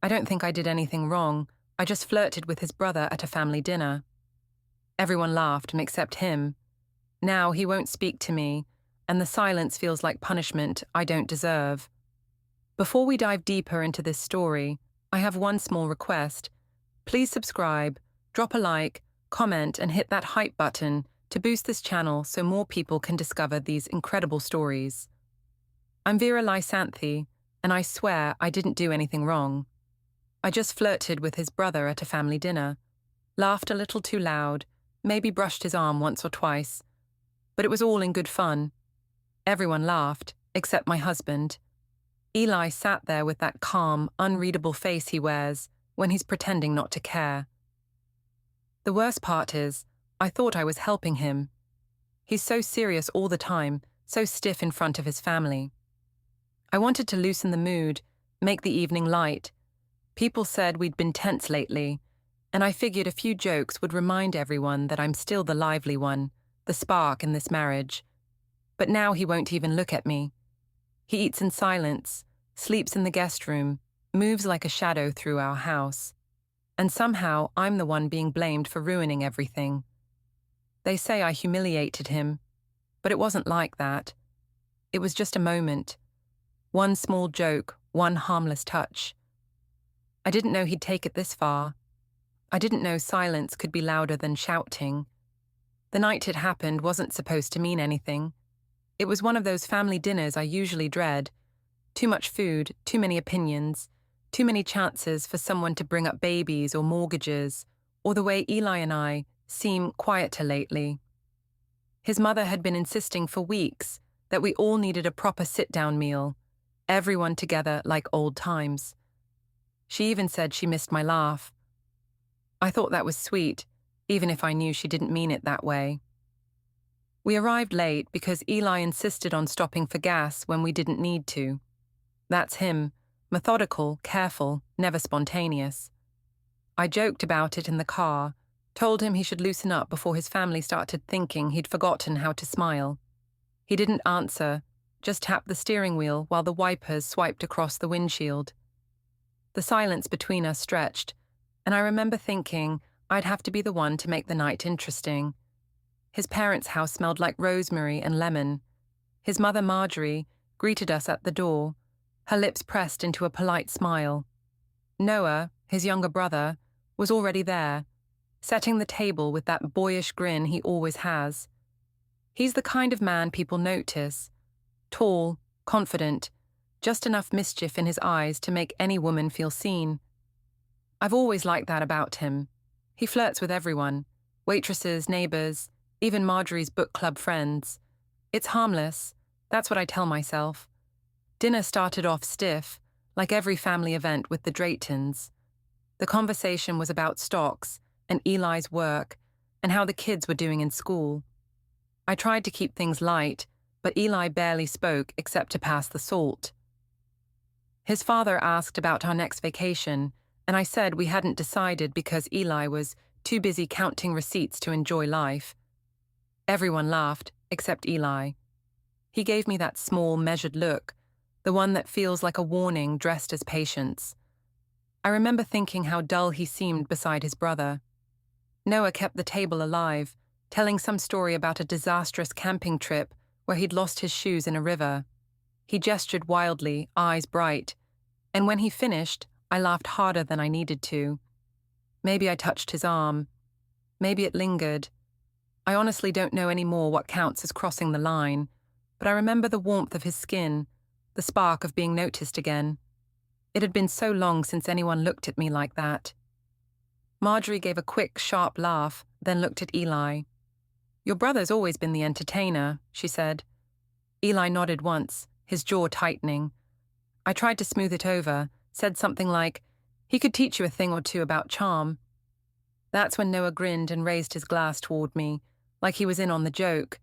I don't think I did anything wrong. I just flirted with his brother at a family dinner. Everyone laughed, except him. Now he won't speak to me, and the silence feels like punishment I don't deserve. Before we dive deeper into this story, I have one small request. Please subscribe, drop a like, comment, and hit that hype button to boost this channel so more people can discover these incredible stories. I'm Vera Lysanthe, and I swear I didn't do anything wrong. I just flirted with his brother at a family dinner, laughed a little too loud, maybe brushed his arm once or twice, but it was all in good fun. Everyone laughed, except my husband. Eli sat there with that calm, unreadable face he wears when he's pretending not to care. The worst part is, I thought I was helping him. He's so serious all the time, so stiff in front of his family. I wanted to loosen the mood, make the evening light. People said we'd been tense lately, and I figured a few jokes would remind everyone that I'm still the lively one, the spark in this marriage. But now he won't even look at me. He eats in silence, sleeps in the guest room, moves like a shadow through our house. And somehow I'm the one being blamed for ruining everything. They say I humiliated him, but it wasn't like that. It was just a moment. One small joke, one harmless touch. I didn't know he'd take it this far. I didn't know silence could be louder than shouting. The night it happened wasn't supposed to mean anything. It was one of those family dinners I usually dread. Too much food, too many opinions, too many chances for someone to bring up babies or mortgages, or the way Eli and I seem quieter lately. His mother had been insisting for weeks that we all needed a proper sit-down meal, everyone together like old times. She even said she missed my laugh. I thought that was sweet, even if I knew she didn't mean it that way. We arrived late because Eli insisted on stopping for gas when we didn't need to. That's him, methodical, careful, never spontaneous. I joked about it in the car, told him he should loosen up before his family started thinking he'd forgotten how to smile. He didn't answer, just tapped the steering wheel while the wipers swiped across the windshield. The silence between us stretched, and I remember thinking I'd have to be the one to make the night interesting. His parents' house smelled like rosemary and lemon. His mother, Marjorie, greeted us at the door, her lips pressed into a polite smile. Noah, his younger brother, was already there, setting the table with that boyish grin he always has. He's the kind of man people notice. Tall, confident, just enough mischief in his eyes to make any woman feel seen. I've always liked that about him. He flirts with everyone, waitresses, neighbors, even Marjorie's book club friends. It's harmless, that's what I tell myself. Dinner started off stiff, like every family event with the Draytons. The conversation was about stocks and Eli's work and how the kids were doing in school. I tried to keep things light, but Eli barely spoke except to pass the salt. His father asked about our next vacation, and I said we hadn't decided because Eli was too busy counting receipts to enjoy life. Everyone laughed, except Eli. He gave me that small, measured look, the one that feels like a warning dressed as patience. I remember thinking how dull he seemed beside his brother. Noah kept the table alive, telling some story about a disastrous camping trip where he'd lost his shoes in a river. He gestured wildly, eyes bright, and when he finished, I laughed harder than I needed to. Maybe I touched his arm. Maybe it lingered. I honestly don't know anymore what counts as crossing the line, but I remember the warmth of his skin, the spark of being noticed again. It had been so long since anyone looked at me like that. Marjorie gave a quick, sharp laugh, then looked at Eli. "Your brother's always been the entertainer," she said. Eli nodded once, his jaw tightening. I tried to smooth it over, said something like, "He could teach you a thing or two about charm." That's when Noah grinned and raised his glass toward me, like he was in on the joke.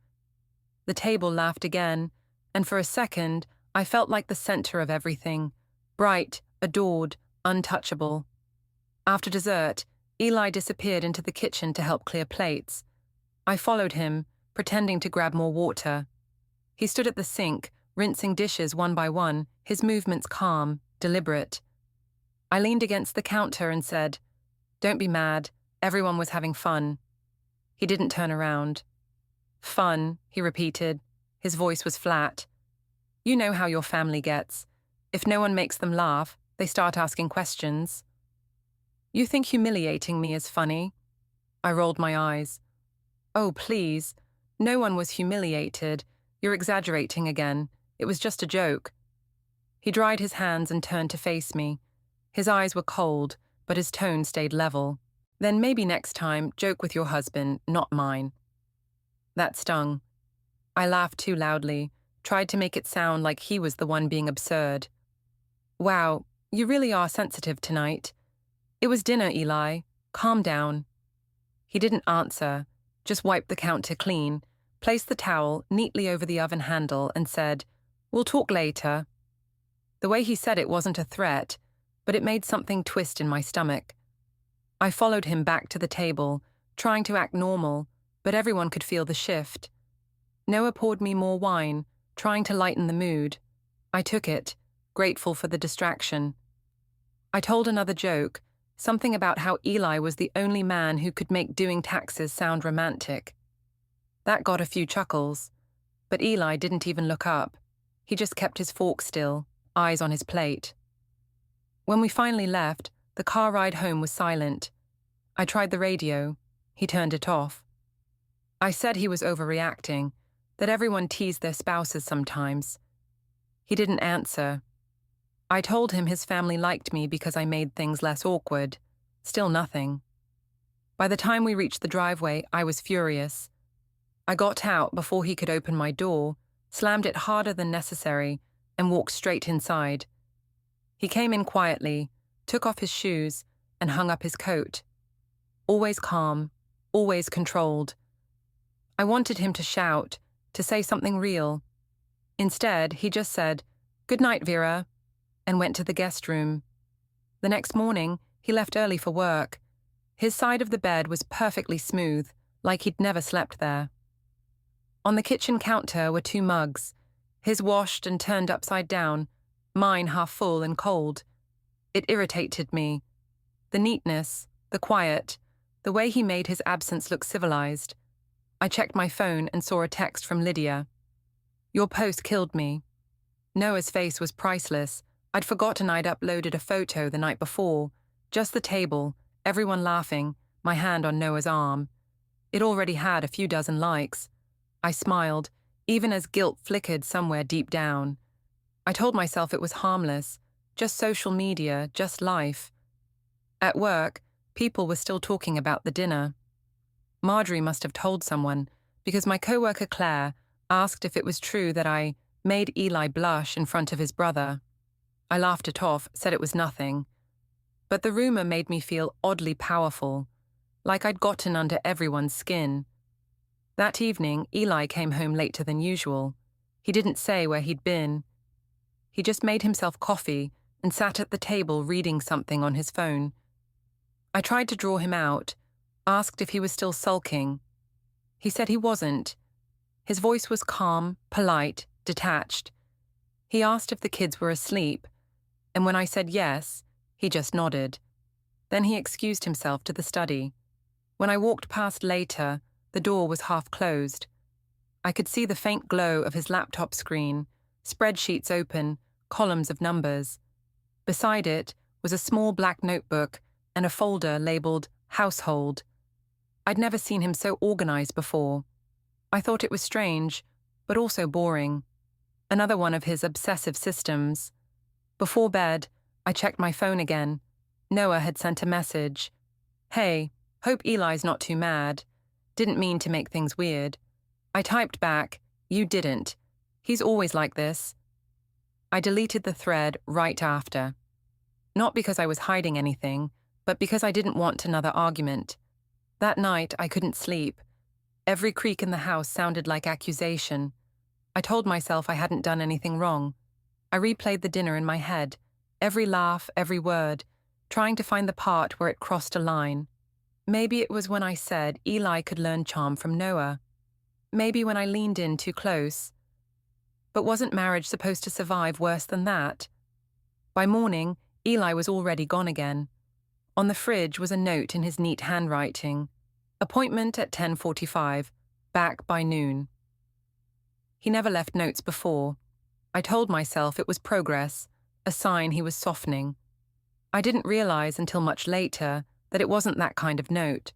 The table laughed again, and for a second, I felt like the center of everything, bright, adored, untouchable. After dessert, Eli disappeared into the kitchen to help clear plates. I followed him, pretending to grab more water. He stood at the sink, rinsing dishes one by one, his movements calm, deliberate. I leaned against the counter and said, "Don't be mad, everyone was having fun." He didn't turn around. "Fun," he repeated. His voice was flat. "You know how your family gets. If no one makes them laugh, they start asking questions." "You think humiliating me is funny?" I rolled my eyes. "Oh, please. No one was humiliated. You're exaggerating again. It was just a joke." He dried his hands and turned to face me. His eyes were cold, but his tone stayed level. "Then maybe next time, joke with your husband, not mine." That stung. I laughed too loudly, tried to make it sound like he was the one being absurd. "Wow, you really are sensitive tonight. It was dinner, Eli. Calm down." He didn't answer, just wiped the counter clean, placed the towel neatly over the oven handle and said, "We'll talk later." The way he said it wasn't a threat, but it made something twist in my stomach. I followed him back to the table, trying to act normal, but everyone could feel the shift. Noah poured me more wine, trying to lighten the mood. I took it, grateful for the distraction. I told another joke, something about how Eli was the only man who could make doing taxes sound romantic. That got a few chuckles, but Eli didn't even look up. He just kept his fork still, eyes on his plate. When we finally left, the car ride home was silent. I tried the radio. He turned it off. I said he was overreacting, that everyone teased their spouses sometimes. He didn't answer. I told him his family liked me because I made things less awkward. Still nothing. By the time we reached the driveway, I was furious. I got out before he could open my door, slammed it harder than necessary, and walked straight inside. He came in quietly, took off his shoes, and hung up his coat. Always calm, always controlled. I wanted him to shout, to say something real. Instead, he just said, "Good night, Vera," and went to the guest room. The next morning, he left early for work. His side of the bed was perfectly smooth, like he'd never slept there. On the kitchen counter were 2 mugs, his washed and turned upside down, mine half full and cold. It irritated me. The neatness, the quiet, the way he made his absence look civilized. I checked my phone and saw a text from Lydia. "Your post killed me." Noah's face was priceless. I'd forgotten I'd uploaded a photo the night before. Just the table, everyone laughing, my hand on Noah's arm. It already had a few dozen likes. I smiled, even as guilt flickered somewhere deep down. I told myself it was harmless, just social media, just life. At work, people were still talking about the dinner. Marjorie must have told someone, because my coworker Claire asked if it was true that I made Eli blush in front of his brother. I laughed it off, said it was nothing. But the rumor made me feel oddly powerful, like I'd gotten under everyone's skin. That evening, Eli came home later than usual. He didn't say where he'd been. He just made himself coffee and sat at the table reading something on his phone. I tried to draw him out, asked if he was still sulking. He said he wasn't. His voice was calm, polite, detached. He asked if the kids were asleep, and when I said yes, he just nodded. Then he excused himself to the study. When I walked past later, the door was half closed. I could see the faint glow of his laptop screen, spreadsheets open, columns of numbers. Beside it was a small black notebook and a folder labeled Household. I'd never seen him so organized before. I thought it was strange, but also boring. Another one of his obsessive systems. Before bed, I checked my phone again. Noah had sent a message. "Hey, hope Eli's not too mad. Didn't mean to make things weird." I typed back, "You didn't. He's always like this." I deleted the thread right after. Not because I was hiding anything, but because I didn't want another argument. That night, I couldn't sleep. Every creak in the house sounded like accusation. I told myself I hadn't done anything wrong. I replayed the dinner in my head, every laugh, every word, trying to find the part where it crossed a line. Maybe it was when I said Eli could learn charm from Noah. Maybe when I leaned in too close. But wasn't marriage supposed to survive worse than that? By morning, Eli was already gone again. On the fridge was a note in his neat handwriting. Appointment at 10:45, back by noon. He never left notes before. I told myself it was progress, a sign he was softening. I didn't realize until much later that it wasn't that kind of note.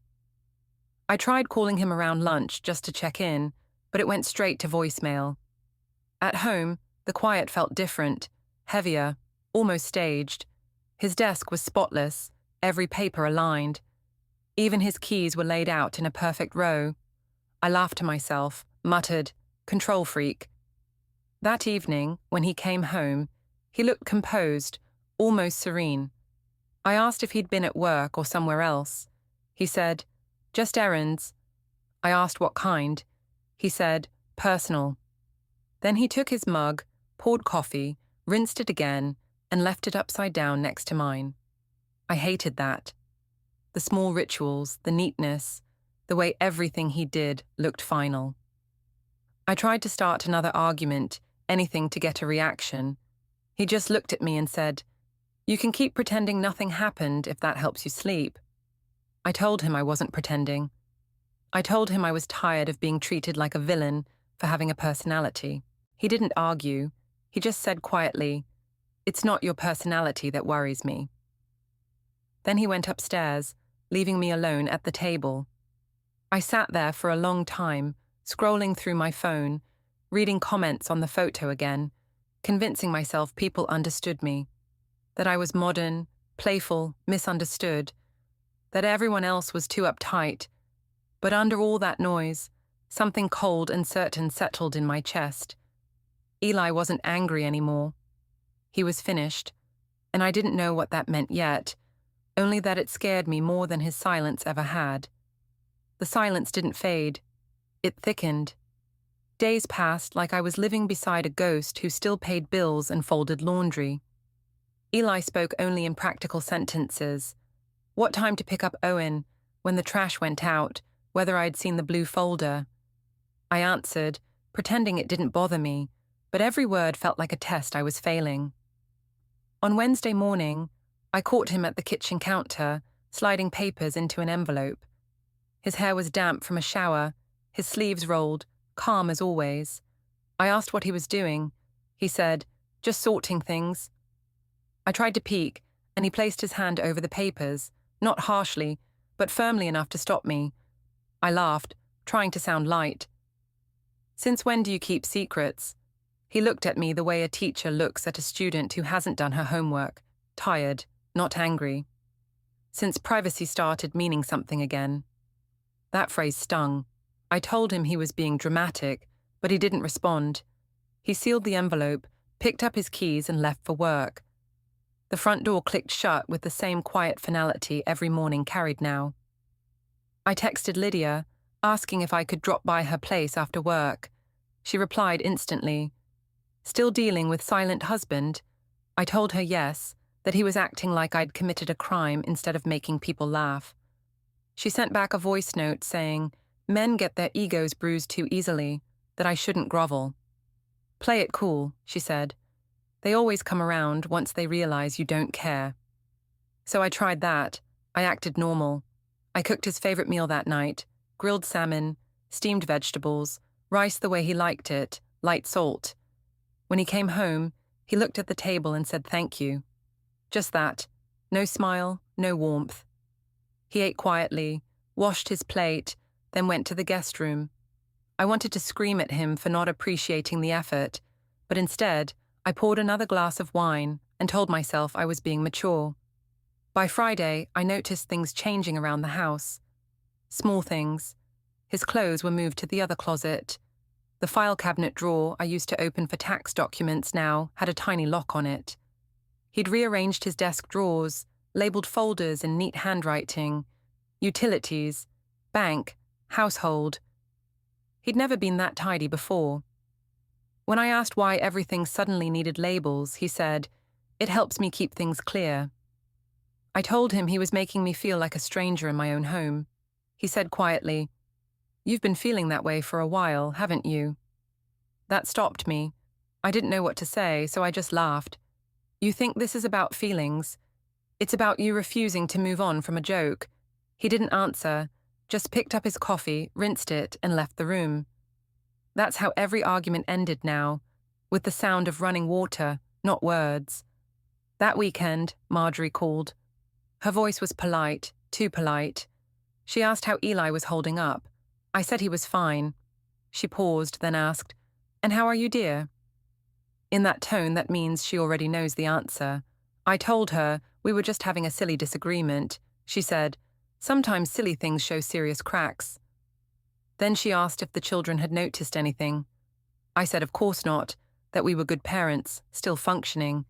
I tried calling him around lunch just to check in, but it went straight to voicemail. At home, the quiet felt different, heavier, almost staged. His desk was spotless, every paper aligned. Even his keys were laid out in a perfect row. I laughed to myself, muttered, "Control freak." That evening, when he came home, he looked composed, almost serene. I asked if he'd been at work or somewhere else. He said, "Just errands." I asked what kind. He said, "Personal." Then he took his mug, poured coffee, rinsed it again, and left it upside down next to mine. I hated that. The small rituals, the neatness, the way everything he did looked final. I tried to start another argument, anything to get a reaction. He just looked at me and said, "You can keep pretending nothing happened if that helps you sleep." I told him I wasn't pretending. I told him I was tired of being treated like a villain for having a personality. He didn't argue. He just said quietly, "It's not your personality that worries me." Then he went upstairs, leaving me alone at the table. I sat there for a long time, scrolling through my phone, reading comments on the photo again, convincing myself people understood me, that I was modern, playful, misunderstood, that everyone else was too uptight. But under all that noise, something cold and certain settled in my chest. Eli wasn't angry anymore. He was finished, and I didn't know what that meant yet, only that it scared me more than his silence ever had. The silence didn't fade. It thickened. Days passed like I was living beside a ghost who still paid bills and folded laundry. Eli spoke only in practical sentences. What time to pick up Owen, when the trash went out, whether I'd seen the blue folder. I answered, pretending it didn't bother me, but every word felt like a test I was failing. On Wednesday morning, I caught him at the kitchen counter, sliding papers into an envelope. His hair was damp from a shower, his sleeves rolled, calm as always. I asked what he was doing. He said, "Just sorting things." I tried to peek, and he placed his hand over the papers, not harshly, but firmly enough to stop me. I laughed, trying to sound light. "Since when do you keep secrets?" He looked at me the way a teacher looks at a student who hasn't done her homework, tired, not angry. Since privacy started meaning something again. That phrase stung. I told him he was being dramatic, but he didn't respond. He sealed the envelope, picked up his keys and left for work. The front door clicked shut with the same quiet finality every morning carried now. I texted Lydia, asking if I could drop by her place after work. She replied instantly. Still dealing with silent husband? I told her yes, that he was acting like I'd committed a crime instead of making people laugh. She sent back a voice note saying, "Men get their egos bruised too easily, that I shouldn't grovel." "Play it cool," she said. "They always come around once they realize you don't care." So I tried that. I acted normal. I cooked his favorite meal that night, grilled salmon, steamed vegetables, rice the way he liked it, light salt. When he came home, he looked at the table and said thank you. Just that. No smile, no warmth. He ate quietly, washed his plate, then went to the guest room. I wanted to scream at him for not appreciating the effort, but instead, I poured another glass of wine and told myself I was being mature. By Friday, I noticed things changing around the house. Small things. His clothes were moved to the other closet. The file cabinet drawer I used to open for tax documents now had a tiny lock on it. He'd rearranged his desk drawers, labeled folders in neat handwriting, utilities, bank, household. He'd never been that tidy before. When I asked why everything suddenly needed labels, he said, "It helps me keep things clear." I told him he was making me feel like a stranger in my own home. He said quietly, "You've been feeling that way for a while, haven't you?" That stopped me. I didn't know what to say, so I just laughed. You think this is about feelings? It's about you refusing to move on from a joke. He didn't answer, just picked up his coffee, rinsed it, and left the room. That's how every argument ended now, with the sound of running water, not words. That weekend, Marjorie called. Her voice was polite, too polite. She asked how Eli was holding up. I said he was fine. She paused, then asked, "And how are you, dear?" In that tone, that means she already knows the answer. I told her we were just having a silly disagreement. She said, "Sometimes silly things show serious cracks." Then she asked if the children had noticed anything. I said of course not, that we were good parents, still functioning.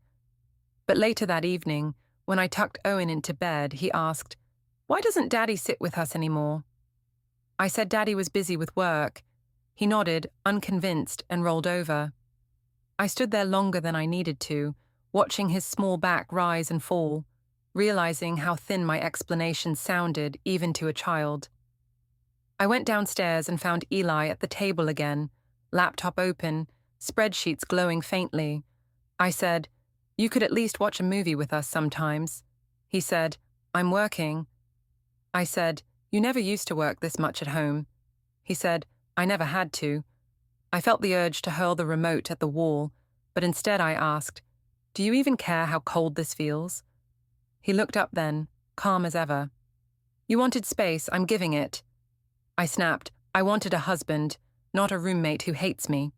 But later that evening, when I tucked Owen into bed, he asked, "Why doesn't Daddy sit with us anymore?" I said Daddy was busy with work. He nodded, unconvinced, and rolled over. I stood there longer than I needed to, watching his small back rise and fall, realizing how thin my explanation sounded even to a child. I went downstairs and found Eli at the table again, laptop open, spreadsheets glowing faintly. I said, "You could at least watch a movie with us sometimes." He said, "I'm working." I said, "You never used to work this much at home." He said, "I never had to." I felt the urge to hurl the remote at the wall, but instead I asked, "Do you even care how cold this feels?" He looked up then, calm as ever. "You wanted space, I'm giving it." I snapped, "I wanted a husband, not a roommate who hates me."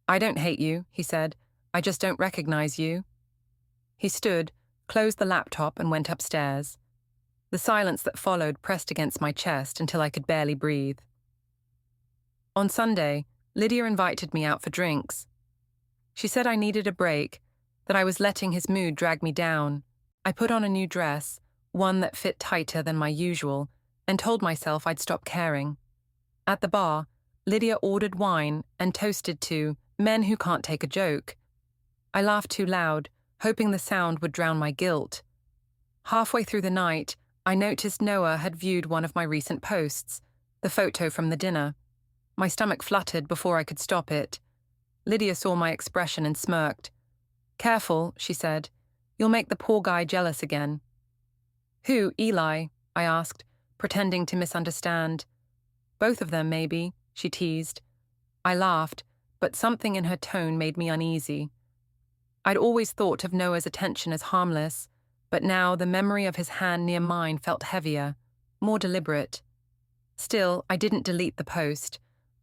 "I don't hate you," he said. "I just don't recognize you." He stood, closed the laptop, and went upstairs. The silence that followed pressed against my chest until I could barely breathe. On Sunday, Lydia invited me out for drinks. She said I needed a break, that I was letting his mood drag me down. I put on a new dress, one that fit tighter than my usual, and told myself I'd stop caring. At the bar, Lydia ordered wine and toasted to "men who can't take a joke." I laughed too loud, hoping the sound would drown my guilt. Halfway through the night, I noticed Noah had viewed one of my recent posts, the photo from the dinner. My stomach fluttered before I could stop it. Lydia saw my expression and smirked. "Careful," she said. "You'll make the poor guy jealous again." "Who, Eli?" I asked, pretending to misunderstand. "Both of them, maybe," she teased. I laughed, but something in her tone made me uneasy. I'd always thought of Noah's attention as harmless, but now the memory of his hand near mine felt heavier, more deliberate. Still, I didn't delete the post.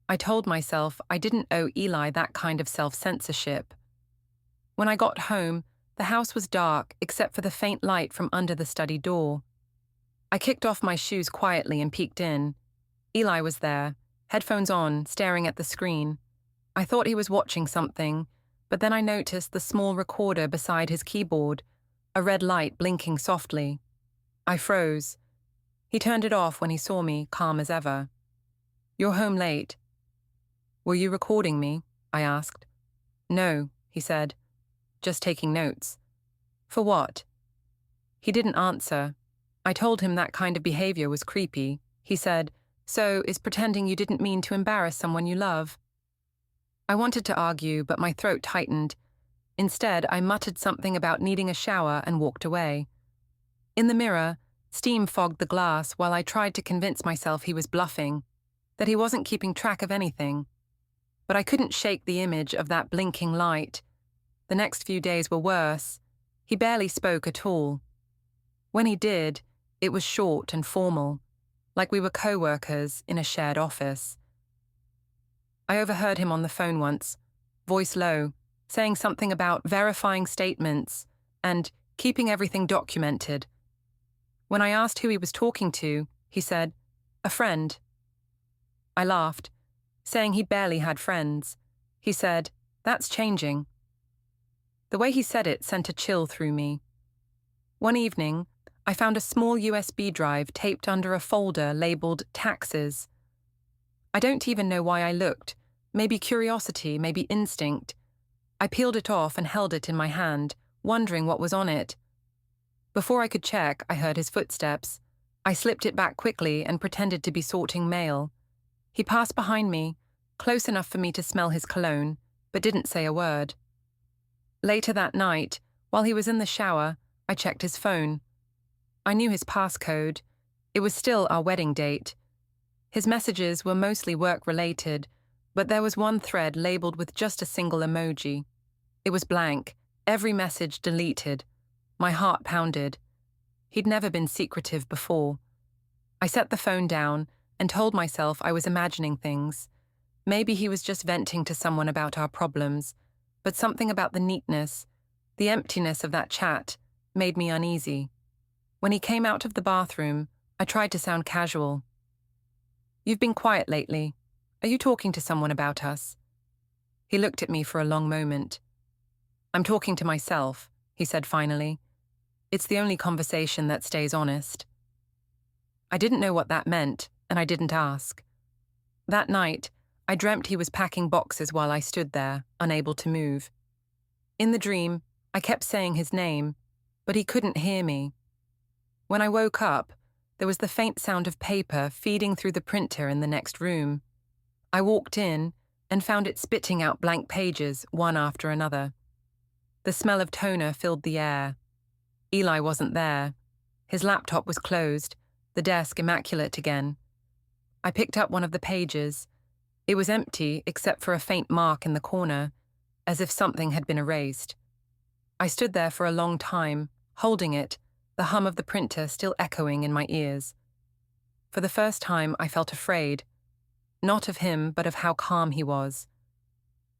I told myself I didn't owe Eli that kind of self-censorship. When I got home, the house was dark except for the faint light from under the study door. I kicked off my shoes quietly and peeked in. Eli was there, headphones on, staring at the screen. I thought he was watching something, but then I noticed the small recorder beside his keyboard, a red light blinking softly. I froze. He turned it off when he saw me, calm as ever. "You're home late." "Were you recording me?" I asked. "No," he said. "Just taking notes." "For what?" He didn't answer. I told him that kind of behavior was creepy. He said, "So is pretending you didn't mean to embarrass someone you love." I wanted to argue, but my throat tightened. Instead, I muttered something about needing a shower and walked away. In the mirror, steam fogged the glass while I tried to convince myself he was bluffing, that he wasn't keeping track of anything. But I couldn't shake the image of that blinking light. The next few days were worse. He barely spoke at all. When he did, it was short and formal, like we were co-workers in a shared office. I overheard him on the phone once, voice low, saying something about verifying statements and keeping everything documented. When I asked who he was talking to, he said, "A friend." I laughed, saying he barely had friends. He said, "That's changing." The way he said it sent a chill through me. One evening, I found a small USB drive taped under a folder labeled Taxes. I don't even know why I looked, maybe curiosity, maybe instinct. I peeled it off and held it in my hand, wondering what was on it. Before I could check, I heard his footsteps. I slipped it back quickly and pretended to be sorting mail. He passed behind me, close enough for me to smell his cologne, but didn't say a word. Later that night, While he was in the shower, I checked his phone. I knew his passcode. It was still our wedding date. His messages were mostly work-related, but there was one thread labeled with just a single emoji. It was blank, every message deleted. My heart pounded. He'd never been secretive before. I set the phone down and told myself I was imagining things. Maybe he was just venting to someone about our problems, but something about the neatness, the emptiness of that chat, made me uneasy. When he came out of the bathroom, I tried to sound casual. "You've been quiet lately. Are you talking to someone about us?" He looked at me for a long moment. "I'm talking to myself," he said finally. "It's the only conversation that stays honest." I didn't know what that meant, and I didn't ask. That night, I dreamt he was packing boxes while I stood there, unable to move. In the dream, I kept saying his name, but he couldn't hear me. When I woke up, there was the faint sound of paper feeding through the printer in the next room. I walked in and found it spitting out blank pages, one after another. The smell of toner filled the air. Eli wasn't there. His laptop was closed, the desk immaculate again. I picked up one of the pages. It was empty except for a faint mark in the corner, as if something had been erased. I stood there for a long time, holding it, the hum of the printer still echoing in my ears. For the first time, I felt afraid. Not of him, but of how calm he was.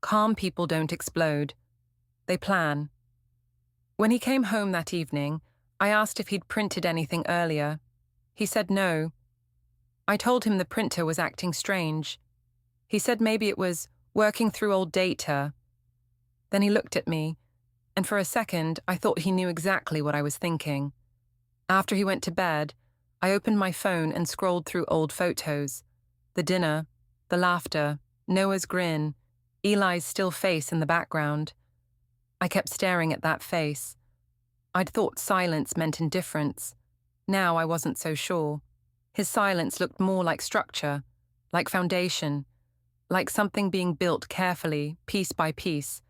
Calm people don't explode. They plan. When he came home that evening, I asked if he'd printed anything earlier. He said no. I told him the printer was acting strange. He said maybe it was working through old data. Then he looked at me, and for a second I thought he knew exactly what I was thinking. After he went to bed, I opened my phone and scrolled through old photos. The dinner, the laughter, Noah's grin, Eli's still face in the background. I kept staring at that face. I'd thought silence meant indifference. Now I wasn't so sure. His silence looked more like structure, like foundation, like something being built carefully, piece by piece,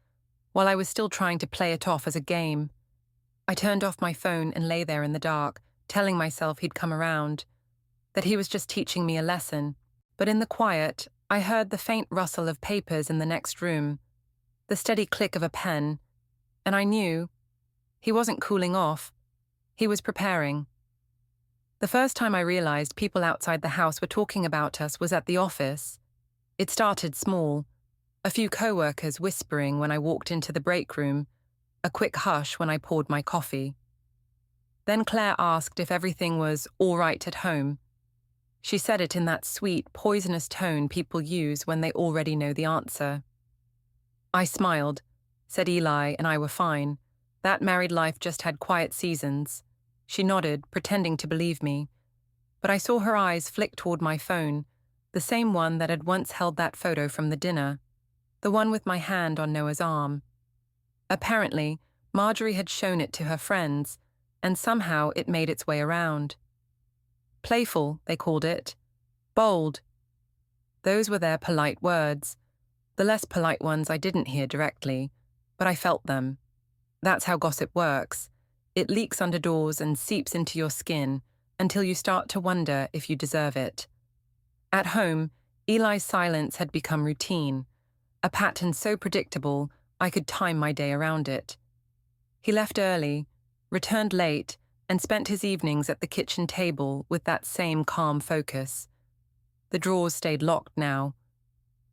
while I was still trying to play it off as a game. I turned off my phone and lay there in the dark, telling myself he'd come around, that he was just teaching me a lesson. But in the quiet, I heard the faint rustle of papers in the next room, the steady click of a pen, and I knew he wasn't cooling off. He was preparing. The first time I realized people outside the house were talking about us was at the office. It started small, a few co-workers whispering when I walked into the break room, a quick hush when I poured my coffee. Then Claire asked if everything was all right at home. She said it in that sweet, poisonous tone people use when they already know the answer. I smiled, said Eli and I were fine. That married life just had quiet seasons. She nodded, pretending to believe me. But I saw her eyes flick toward my phone, the same one that had once held that photo from the dinner, the one with my hand on Noah's arm. Apparently, Marjorie had shown it to her friends, and somehow it made its way around. Playful, they called it. Bold. Those were their polite words. The less polite ones I didn't hear directly, but I felt them. That's how gossip works. It leaks under doors and seeps into your skin until you start to wonder if you deserve it. At home, Eli's silence had become routine, a pattern so predictable I could time my day around it. He left early, returned late, and spent his evenings at the kitchen table with that same calm focus. The drawers stayed locked now.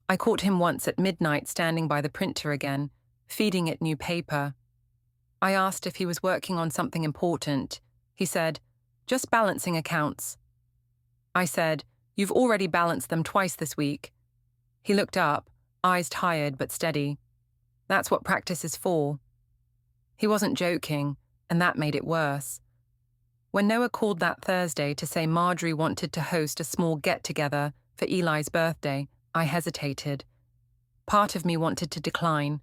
I caught him once at midnight standing by the printer again, feeding it new paper. I asked if he was working on something important. He said, "Just balancing accounts." I said, "You've already balanced them twice this week." He looked up, eyes tired but steady. "That's what practice is for." He wasn't joking, and that made it worse. When Noah called that Thursday to say Marjorie wanted to host a small get-together for Eli's birthday, I hesitated. Part of me wanted to decline,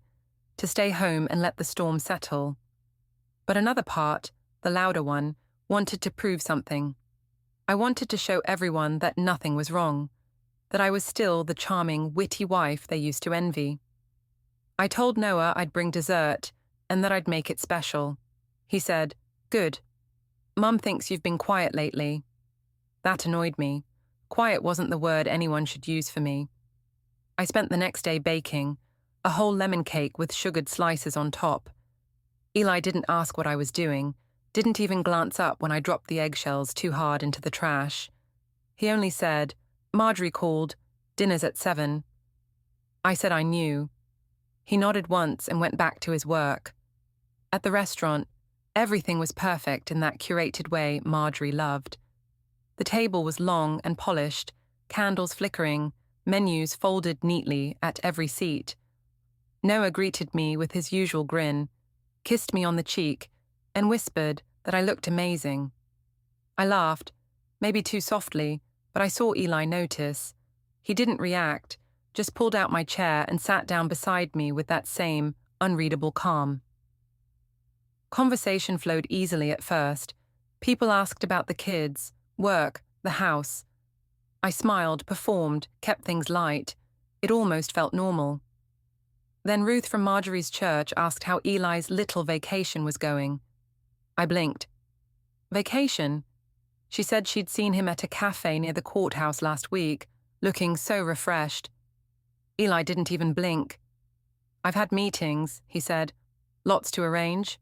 to stay home and let the storm settle. But another part, the louder one, wanted to prove something. I wanted to show everyone that nothing was wrong, that I was still the charming, witty wife they used to envy. I told Noah I'd bring dessert, and that I'd make it special. He said, "Good. Mum thinks you've been quiet lately." That annoyed me. Quiet wasn't the word anyone should use for me. I spent the next day baking, a whole lemon cake with sugared slices on top. Eli didn't ask what I was doing, didn't even glance up when I dropped the eggshells too hard into the trash. He only said, "Marjorie called. Dinner's at 7. I said I knew. He nodded once and went back to his work. At the restaurant, everything was perfect in that curated way Marjorie loved. The table was long and polished, candles flickering, menus folded neatly at every seat. Noah greeted me with his usual grin, kissed me on the cheek, and whispered that I looked amazing. I laughed, maybe too softly, but I saw Eli notice. He didn't react, just pulled out my chair and sat down beside me with that same unreadable calm. Conversation flowed easily at first. People asked about the kids, work, the house. I smiled, performed, kept things light. It almost felt normal. Then Ruth from Marjorie's church asked how Eli's little vacation was going. I blinked. Vacation? She said she'd seen him at a cafe near the courthouse last week, looking so refreshed. Eli didn't even blink. "I've had meetings," he said. "Lots to arrange."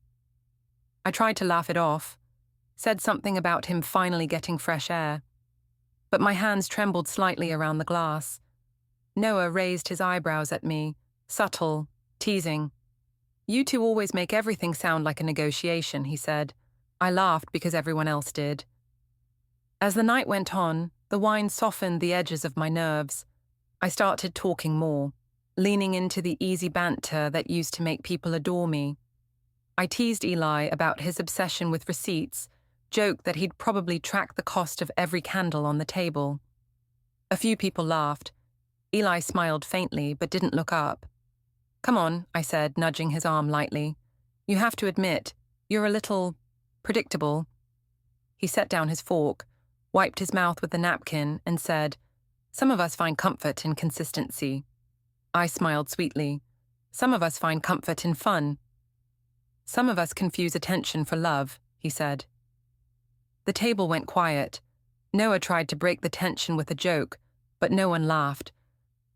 I tried to laugh it off, said something about him finally getting fresh air. But my hands trembled slightly around the glass. Noah raised his eyebrows at me, subtle, teasing. "You two always make everything sound like a negotiation," he said. I laughed because everyone else did. As the night went on, the wine softened the edges of my nerves. I started talking more, leaning into the easy banter that used to make people adore me. I teased Eli about his obsession with receipts, joked that he'd probably track the cost of every candle on the table. A few people laughed. Eli smiled faintly but didn't look up. "Come on," I said, nudging his arm lightly. "You have to admit, you're a little predictable." He set down his fork, wiped his mouth with the napkin, and said, "Some of us find comfort in consistency." I smiled sweetly. "Some of us find comfort in fun." "Some of us confuse attention for love," he said. The table went quiet. Noah tried to break the tension with a joke, but no one laughed.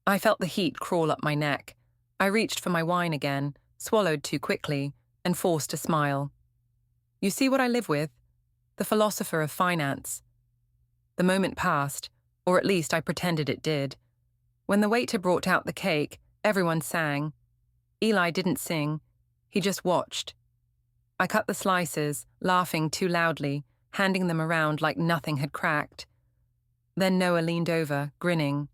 I felt the heat crawl up my neck. I reached for my wine again, swallowed too quickly, and forced a smile. "You see what I live with? The philosopher of finance." The moment passed, or at least I pretended it did. When the waiter brought out the cake, everyone sang. Eli didn't sing. He just watched. I cut the slices, laughing too loudly, handing them around like nothing had cracked. Then Noah leaned over, grinning.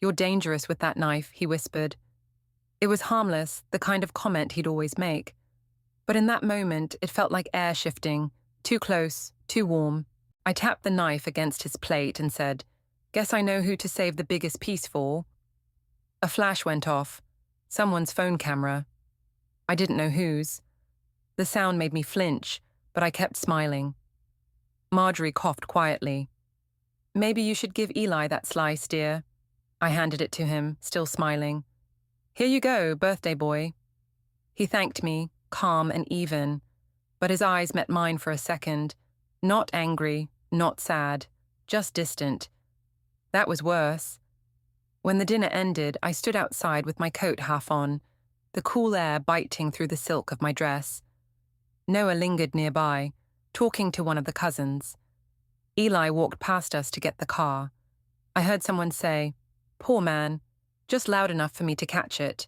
"You're dangerous with that knife," he whispered. It was harmless, the kind of comment he'd always make. But in that moment, it felt like air shifting, too close, too warm. I tapped the knife against his plate and said, "Guess I know who to save the biggest piece for." A flash went off. Someone's phone camera. I didn't know whose. The sound made me flinch, but I kept smiling. Marjorie coughed quietly. "Maybe you should give Eli that slice, dear." I handed it to him, still smiling. "Here you go, birthday boy." He thanked me, calm and even, but his eyes met mine for a second. Not angry, not sad, just distant. That was worse. When the dinner ended, I stood outside with my coat half on, the cool air biting through the silk of my dress. Noah lingered nearby, talking to one of the cousins. Eli walked past us to get the car. I heard someone say, "Poor man," just loud enough for me to catch it.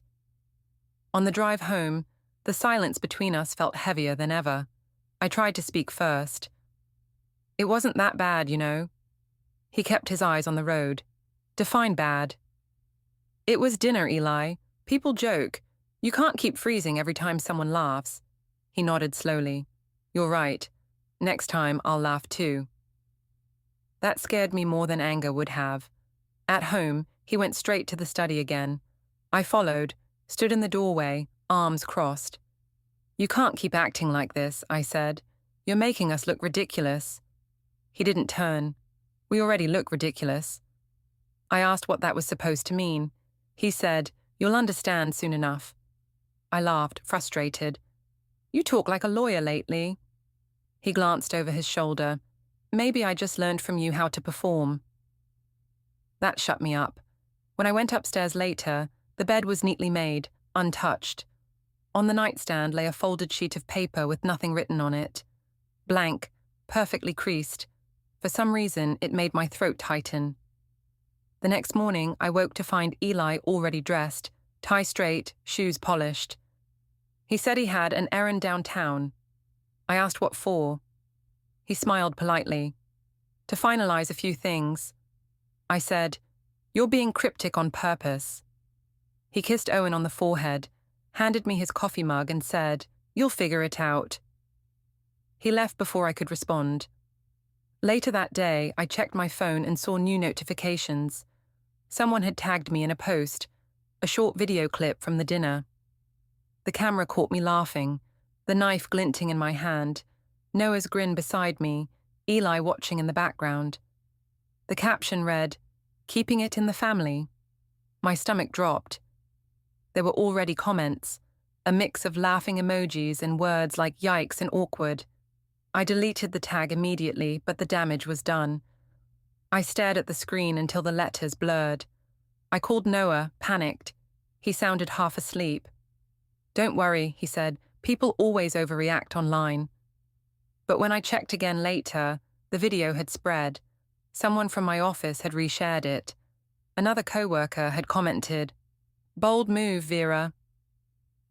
On the drive home, the silence between us felt heavier than ever. I tried to speak first. "It wasn't that bad, you know." He kept his eyes on the road. "Define bad." "It was dinner, Eli. People joke. You can't keep freezing every time someone laughs." He nodded slowly. "You're right. Next time I'll laugh too." That scared me more than anger would have. At home, he went straight to the study again. I followed, stood in the doorway, arms crossed. "You can't keep acting like this," I said. "You're making us look ridiculous." He didn't turn. "We already look ridiculous." I asked what that was supposed to mean. He said, "You'll understand soon enough." I laughed, frustrated. You talk like a lawyer lately. He glanced over his shoulder. Maybe I just learned from you how to perform. That shut me up. When I went upstairs later, the bed was neatly made, untouched. On the nightstand lay a folded sheet of paper with nothing written on it. Blank, perfectly creased. For some reason, it made my throat tighten. The next morning, I woke to find Eli already dressed, tie straight, shoes polished. He said he had an errand downtown. I asked what for. He smiled politely. To finalize a few things. I said, "You're being cryptic on purpose." He kissed Owen on the forehead, handed me his coffee mug and said, "You'll figure it out." He left before I could respond. Later that day, I checked my phone and saw new notifications. Someone had tagged me in a post, a short video clip from the dinner. The camera caught me laughing, the knife glinting in my hand, Noah's grin beside me, Eli watching in the background. The caption read, "Keeping it in the family." My stomach dropped. There were already comments, a mix of laughing emojis and words like yikes and awkward. I deleted the tag immediately, but the damage was done. I stared at the screen until the letters blurred. I called Noah, panicked. He sounded half asleep. "Don't worry," he said, "people always overreact online." But when I checked again later, the video had spread. Someone from my office had reshared it. Another coworker had commented, "Bold move, Vera."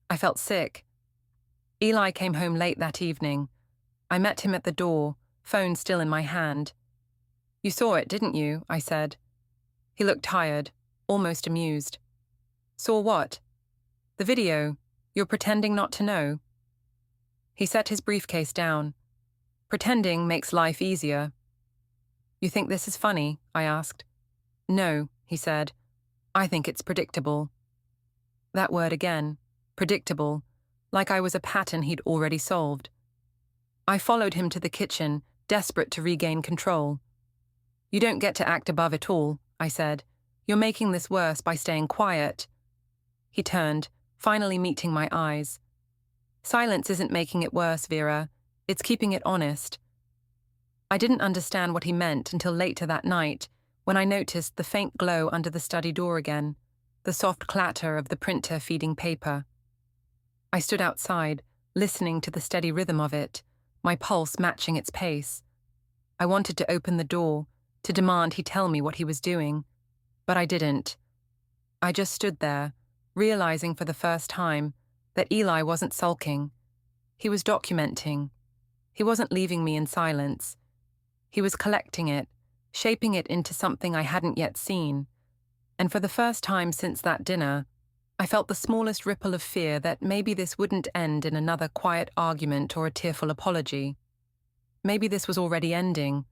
I felt sick. Eli came home late that evening. I met him at the door, phone still in my hand. "You saw it, didn't you?" I said. He looked tired, almost amused. "Saw what?" "The video. You're pretending not to know." He set his briefcase down. "Pretending makes life easier." "You think this is funny?" I asked. "No," he said. "I think it's predictable." That word again, predictable, like I was a pattern he'd already solved. I followed him to the kitchen, desperate to regain control. "You don't get to act above it all," I said. "You're making this worse by staying quiet." He turned, finally meeting my eyes. "Silence isn't making it worse, Vera. It's keeping it honest." I didn't understand what he meant until later that night, when I noticed the faint glow under the study door again, the soft clatter of the printer feeding paper. I stood outside, listening to the steady rhythm of it, my pulse matching its pace. I wanted to open the door, to demand he tell me what he was doing, but I didn't. I just stood there, realizing for the first time that Eli wasn't sulking. He was documenting. He wasn't leaving me in silence. He was collecting it, shaping it into something I hadn't yet seen. And for the first time since that dinner, I felt the smallest ripple of fear that maybe this wouldn't end in another quiet argument or a tearful apology. Maybe this was already ending.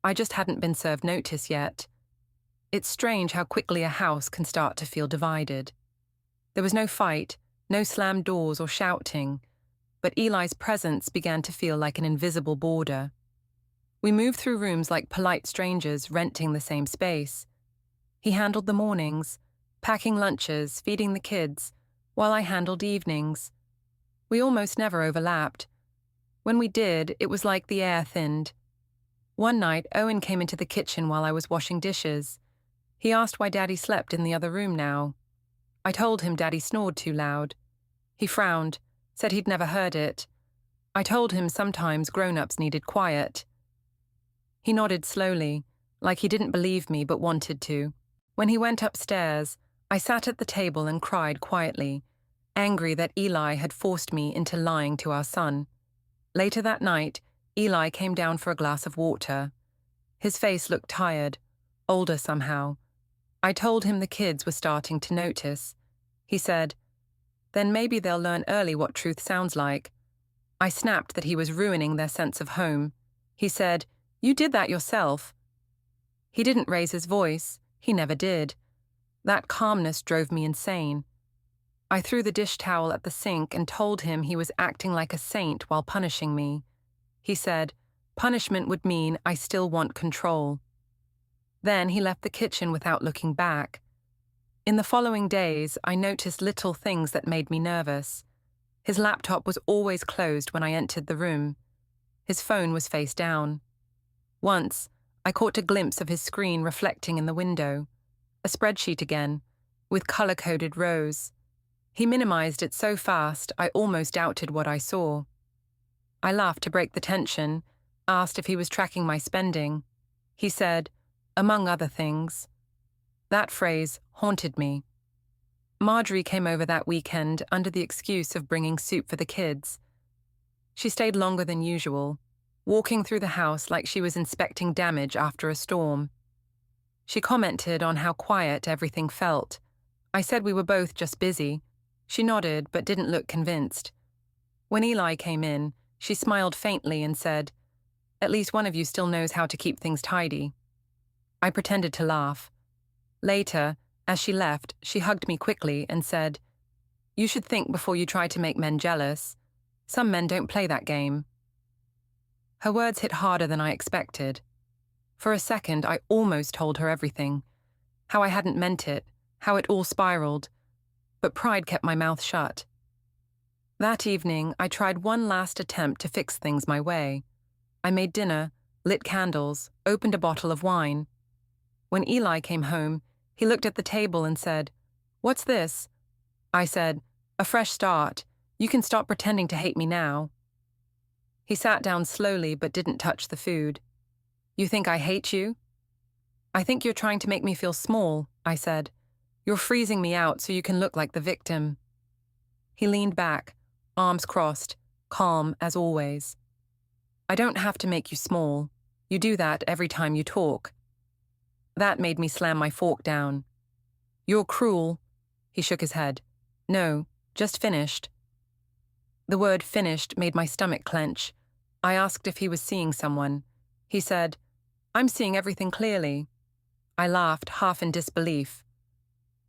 I just hadn't been served notice yet. It's strange how quickly a house can start to feel divided. There was no fight, no slammed doors or shouting, but Eli's presence began to feel like an invisible border. We moved through rooms like polite strangers renting the same space. He handled the mornings, packing lunches, feeding the kids, while I handled evenings. We almost never overlapped. When we did, it was like the air thinned. One night, Owen came into the kitchen while I was washing dishes. He asked why Daddy slept in the other room now. I told him Daddy snored too loud. He frowned, said he'd never heard it. I told him sometimes grown-ups needed quiet. He nodded slowly, like he didn't believe me but wanted to. When he went upstairs, I sat at the table and cried quietly, angry that Eli had forced me into lying to our son. Later that night, Eli came down for a glass of water. His face looked tired, older somehow. I told him the kids were starting to notice. He said, "Then maybe they'll learn early what truth sounds like." I snapped that he was ruining their sense of home. He said, "You did that yourself." He didn't raise his voice. He never did. That calmness drove me insane. I threw the dish towel at the sink and told him he was acting like a saint while punishing me. He said, punishment would mean I still want control. Then he left the kitchen without looking back. In the following days, I noticed little things that made me nervous. His laptop was always closed when I entered the room. His phone was face down. Once, I caught a glimpse of his screen reflecting in the window. A spreadsheet again, with color-coded rows. He minimized it so fast, I almost doubted what I saw. I laughed to break the tension, asked if he was tracking my spending. He said, among other things. That phrase haunted me. Marjorie came over that weekend under the excuse of bringing soup for the kids. She stayed longer than usual, walking through the house like she was inspecting damage after a storm. She commented on how quiet everything felt. I said we were both just busy. She nodded but didn't look convinced. When Eli came in, she smiled faintly and said, "At least one of you still knows how to keep things tidy." I pretended to laugh. Later, as she left, she hugged me quickly and said, "You should think before you try to make men jealous. Some men don't play that game." Her words hit harder than I expected. For a second, I almost told her everything. How I hadn't meant it, how it all spiraled. But pride kept my mouth shut. That evening, I tried one last attempt to fix things my way. I made dinner, lit candles, opened a bottle of wine. When Eli came home, he looked at the table and said, "What's this?" I said, "A fresh start. You can stop pretending to hate me now." He sat down slowly but didn't touch the food. "You think I hate you?" "I think you're trying to make me feel small," I said. "You're freezing me out so you can look like the victim." He leaned back, arms crossed, calm as always. "I don't have to make you small. You do that every time you talk." That made me slam my fork down. "You're cruel." He shook his head. "No, just finished." The word finished made my stomach clench. I asked if he was seeing someone. He said, "I'm seeing everything clearly." I laughed, half in disbelief.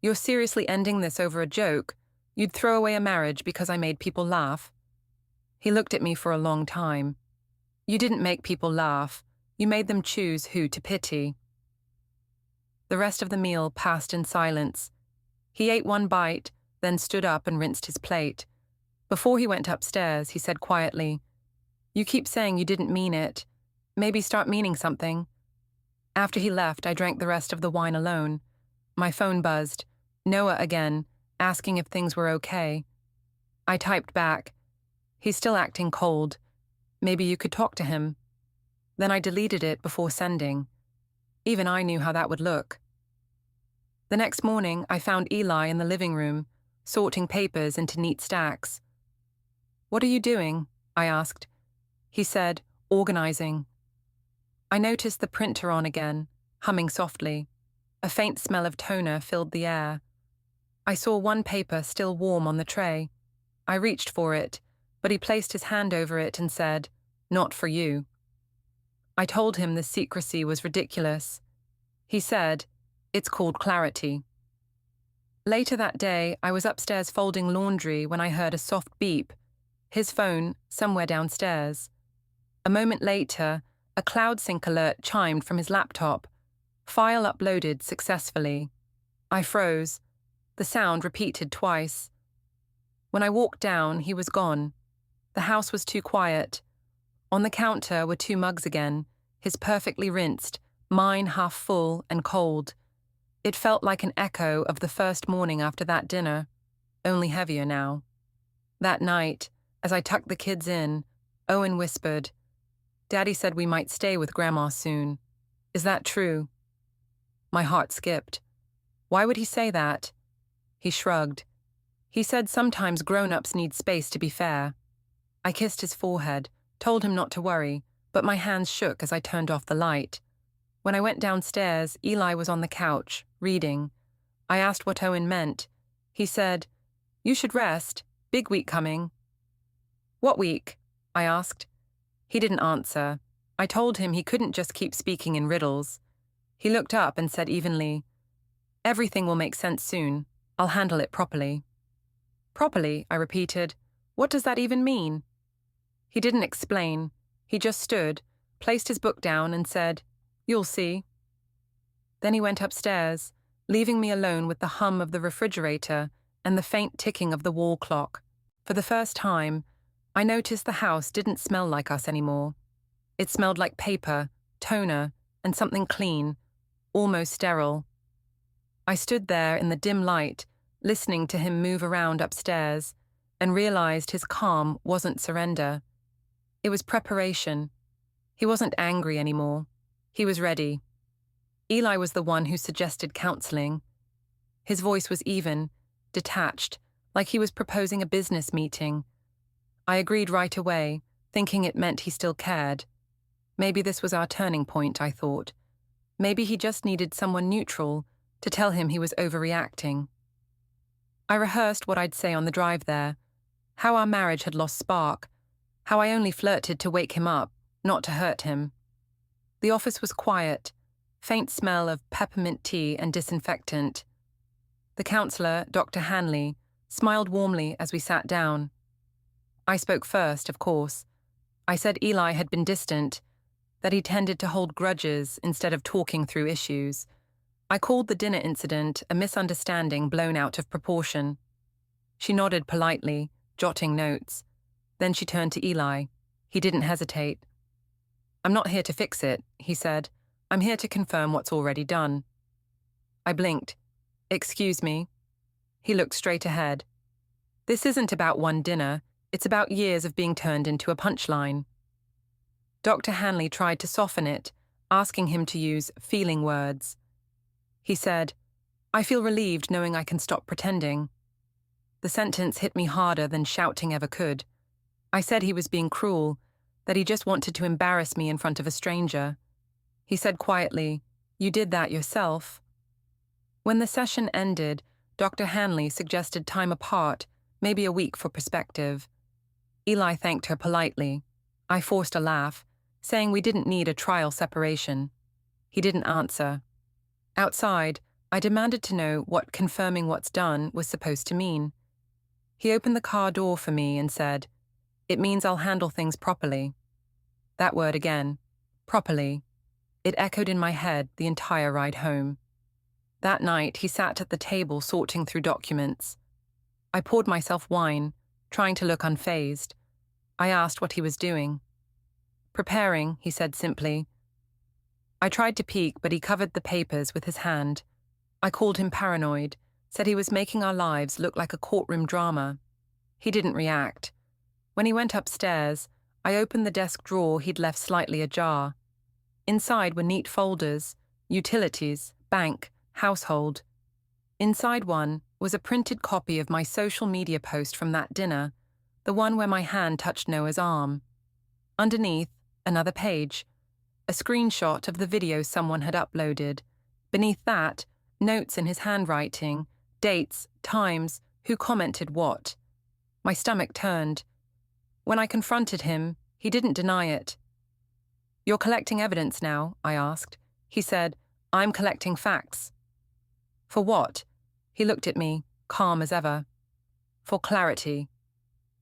"You're seriously ending this over a joke? You'd throw away a marriage because I made people laugh?" He looked at me for a long time. "You didn't make people laugh. You made them choose who to pity." The rest of the meal passed in silence. He ate one bite, then stood up and rinsed his plate. Before he went upstairs, he said quietly, "You keep saying you didn't mean it. Maybe start meaning something." After he left, I drank the rest of the wine alone. My phone buzzed. Noah again, asking if things were okay. I typed back, "He's still acting cold. Maybe you could talk to him." Then I deleted it before sending. Even I knew how that would look. The next morning, I found Eli in the living room, sorting papers into neat stacks. "What are you doing?" I asked. He said, "Organizing." I noticed the printer on again, humming softly. A faint smell of toner filled the air. I saw one paper still warm on the tray. I reached for it, but he placed his hand over it and said, "Not for you." I told him the secrecy was ridiculous. He said, "It's called clarity." Later that day, I was upstairs folding laundry when I heard a soft beep. His phone, somewhere downstairs. A moment later, a CloudSync alert chimed from his laptop. File uploaded successfully. I froze. The sound repeated twice. When I walked down, he was gone. The house was too quiet. On the counter were 2 mugs again, his perfectly rinsed, mine half full and cold. It felt like an echo of the first morning after that dinner, only heavier now. That night, as I tucked the kids in, Owen whispered, "Daddy said we might stay with Grandma soon. Is that true?" My heart skipped. Why would he say that? He shrugged. He said sometimes grown-ups need space to be fair. I kissed his forehead, told him not to worry, but my hands shook as I turned off the light. When I went downstairs, Eli was on the couch, reading. I asked what Owen meant. He said, "You should rest. Big week coming." "What week?" I asked. He didn't answer. I told him he couldn't just keep speaking in riddles. He looked up and said evenly, "Everything will make sense soon. I'll handle it properly." "Properly," I repeated. "What does that even mean?" He didn't explain. He just stood, placed his book down and said, "You'll see." Then he went upstairs, leaving me alone with the hum of the refrigerator and the faint ticking of the wall clock. For the first time, I noticed the house didn't smell like us anymore. It smelled like paper, toner, and something clean, almost sterile. I stood there in the dim light, listening to him move around upstairs, and realized his calm wasn't surrender. It was preparation. He wasn't angry anymore. He was ready. Eli was the one who suggested counseling. His voice was even, detached, like he was proposing a business meeting. I agreed right away, thinking it meant he still cared. Maybe this was our turning point, I thought. Maybe he just needed someone neutral to tell him he was overreacting. I rehearsed what I'd say on the drive there, how our marriage had lost spark, how I only flirted to wake him up, not to hurt him. The office was quiet, faint smell of peppermint tea and disinfectant. The counselor, Dr. Hanley, smiled warmly as we sat down. I spoke first, of course. I said Eli had been distant, that he tended to hold grudges instead of talking through issues. I called the dinner incident a misunderstanding blown out of proportion. She nodded politely, jotting notes. Then she turned to Eli. He didn't hesitate. "I'm not here to fix it," he said. "I'm here to confirm what's already done." I blinked. "Excuse me?" He looked straight ahead. "This isn't about one dinner. It's about years of being turned into a punchline." Dr. Hanley tried to soften it, asking him to use feeling words. He said, "I feel relieved knowing I can stop pretending." The sentence hit me harder than shouting ever could. I said he was being cruel, that he just wanted to embarrass me in front of a stranger. He said quietly, "You did that yourself." When the session ended, Dr. Hanley suggested time apart, maybe a week for perspective. Eli thanked her politely. I forced a laugh, saying we didn't need a trial separation. He didn't answer. Outside, I demanded to know what confirming what's done was supposed to mean. He opened the car door for me and said, "It means I'll handle things properly." That word again, properly. It echoed in my head the entire ride home. That night, he sat at the table sorting through documents. I poured myself wine, trying to look unfazed. I asked what he was doing. "Preparing," he said simply. I tried to peek, but he covered the papers with his hand. I called him paranoid, said he was making our lives look like a courtroom drama. He didn't react. When he went upstairs, I opened the desk drawer he'd left slightly ajar. Inside were neat folders, utilities, bank, household. Inside one was a printed copy of my social media post from that dinner, the one where my hand touched Noah's arm. Underneath, another page, a screenshot of the video someone had uploaded. Beneath that, notes in his handwriting, dates, times, who commented what. My stomach turned. When I confronted him, he didn't deny it. "You're collecting evidence now?" I asked. He said, "I'm collecting facts." "For what?" He looked at me, calm as ever. "For clarity."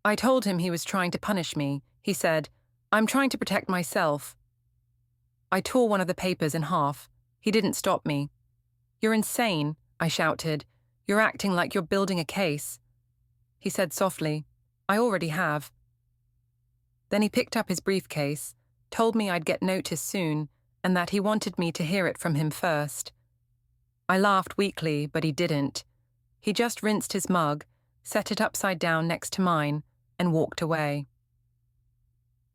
I told him he was trying to punish me. He said, "I'm trying to protect myself." I tore one of the papers in half. He didn't stop me. "You're insane," I shouted. "You're acting like you're building a case." He said softly, "I already have." Then he picked up his briefcase, told me I'd get notice soon, and that he wanted me to hear it from him first. I laughed weakly, but he didn't. He just rinsed his mug, set it upside down next to mine, and walked away.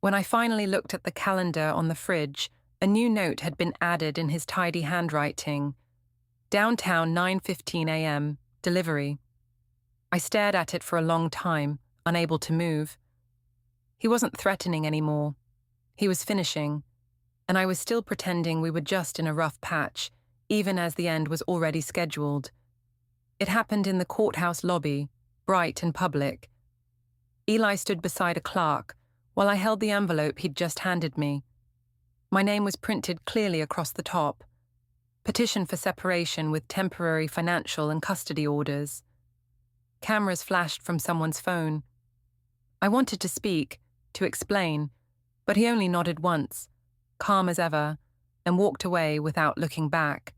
When I finally looked at the calendar on the fridge, a new note had been added in his tidy handwriting. Downtown 9:15 a.m., delivery. I stared at it for a long time, unable to move. He wasn't threatening anymore. He was finishing, and I was still pretending we were just in a rough patch, even as the end was already scheduled. It happened in the courthouse lobby, bright and public. Eli stood beside a clerk, while I held the envelope he'd just handed me. My name was printed clearly across the top. Petition for separation with temporary financial and custody orders. Cameras flashed from someone's phone. I wanted to speak, to explain, but he only nodded once, calm as ever, and walked away without looking back.